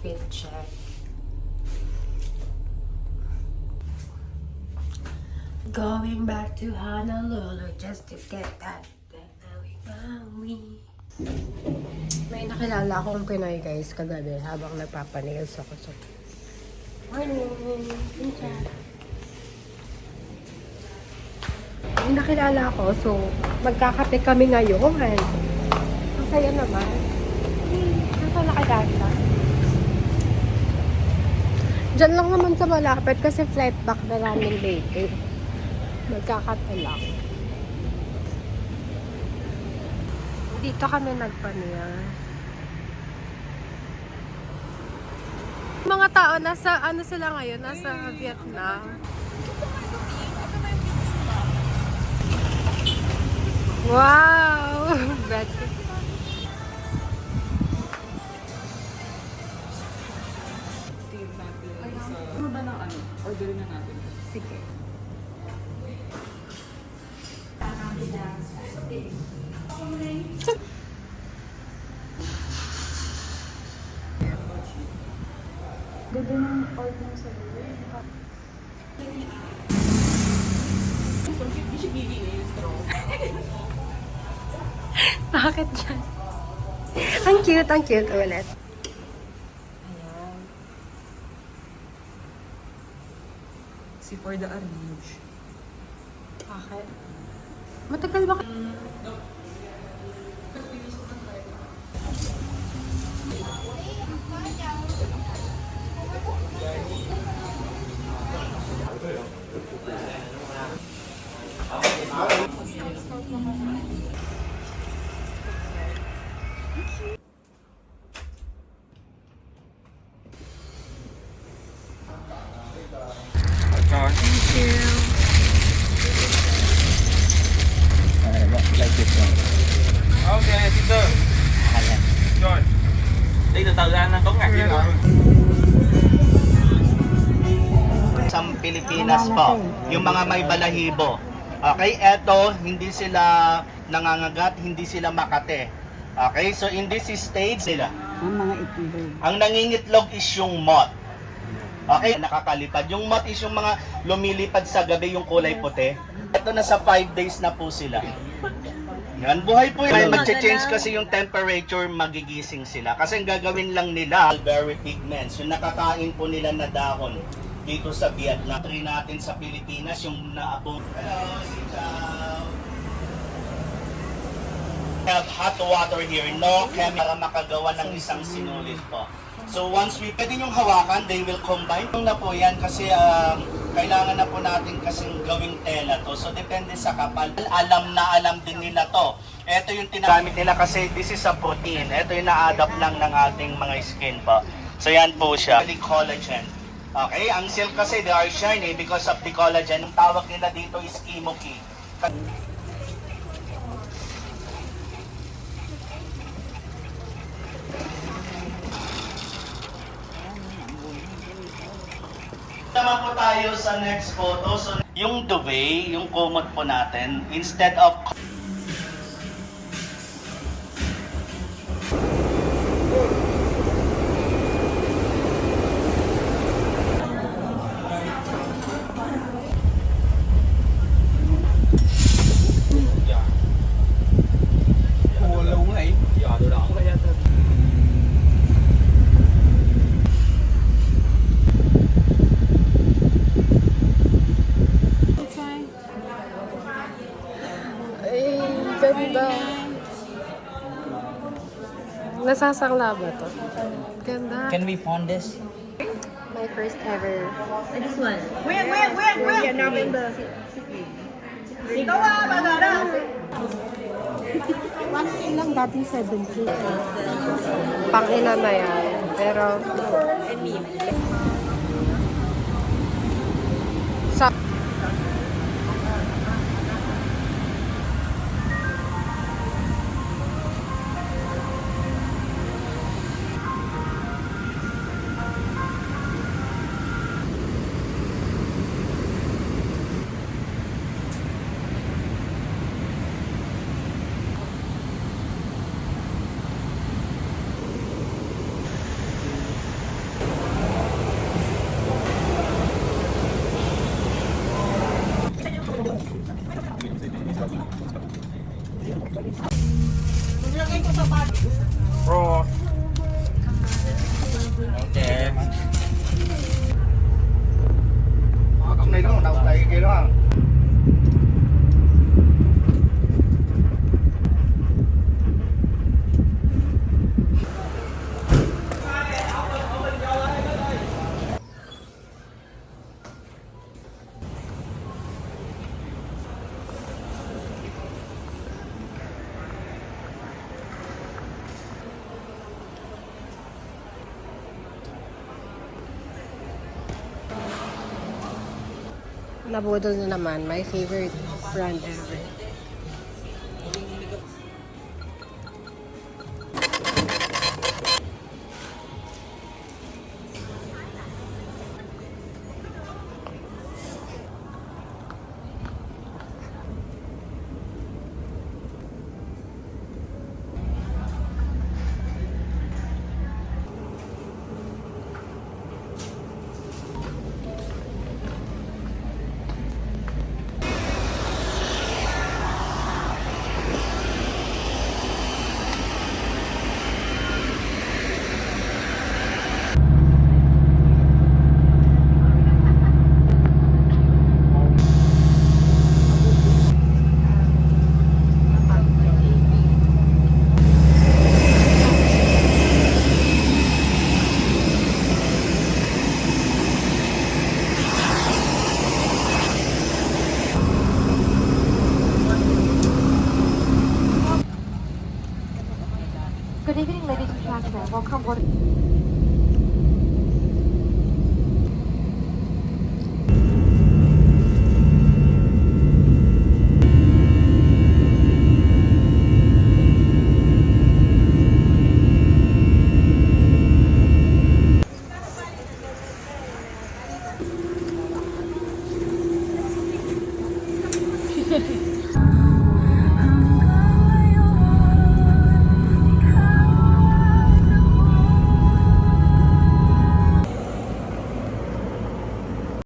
fit check. Going back to Honolulu just to get that Maui. May nakilala akong Pinoy guys kagabi habang nagpapanails ako. So, morning! Pincha! May nakilala ako, so magkakape kami ngayon. Ang saya naman. Nasa nakilala? Diyan lang naman sa malapit kasi flight back na namin later. Magkakape lang. Dito kami nagpaniya. Mga tao nasa ano sila ngayon? Nasa Vietnam. Wow! Ano ba ng ano? Order na natin. Sige. Ganda ng order ng sa buhay. Hindi siya giging na yung straw. Bakit dyan? Ang cute ulit. Ayan. Si for the arrange. Bakit? Matagal ba? Thank you. Like this one. Okay, dito. Ayan. John. Dito tagaan ng tong Sa Pilipinas po, yung mga may balahibo. Okay, eto, hindi sila nangangagat, hindi sila makate. Okay, so in this stage sila. Ang mga itlog. Ang nangingitlog is yung moth. Okay, nakakalipad. Yung moth is yung mga lumilipad sa gabi, yung kulay puti. Ito na sa 5 days na po sila. Yan, buhay po yun. Mag-change kasi yung temperature, magigising sila. Kasi ang gagawin lang nila, mulberry pigments, yung nakakain po nila na dahon dito sa Vietnam. Try natin sa Pilipinas, yung naabot. Hello, Sitaw. Have hot water here, no chemical, makagawa ng isang sinulit po. So once pwede yung hawakan, they will combine. Yung na po yan kasi kailangan na po natin kasing gawing tela to. So depende sa kapal. Alam din nila to. Ito yung tinagamit nila kasi this is a protein. Ito yung na-adapt lang ng ating mga skin po. So yan po siya. Collagen. Okay, ang silk kasi they are shiny because of the collagen. Ang tawag nila dito is kimoki. Naman po tayo sa next photo. So, yung duvet, yung kumot po natin, instead of Ganda. Nasasangla ba to? Ganda. Can we pawn this? My first ever. This one. Yeah, November. Ikaw ah, magara! 1K lang, dating 7K. Pang-ina na yan. Pero, sa Bro. Okay. Cộng này nó còn đầu tay kia đúng không? Nabudol na naman. My favorite brand ever. Good evening, ladies and gentlemen. Welcome aboard.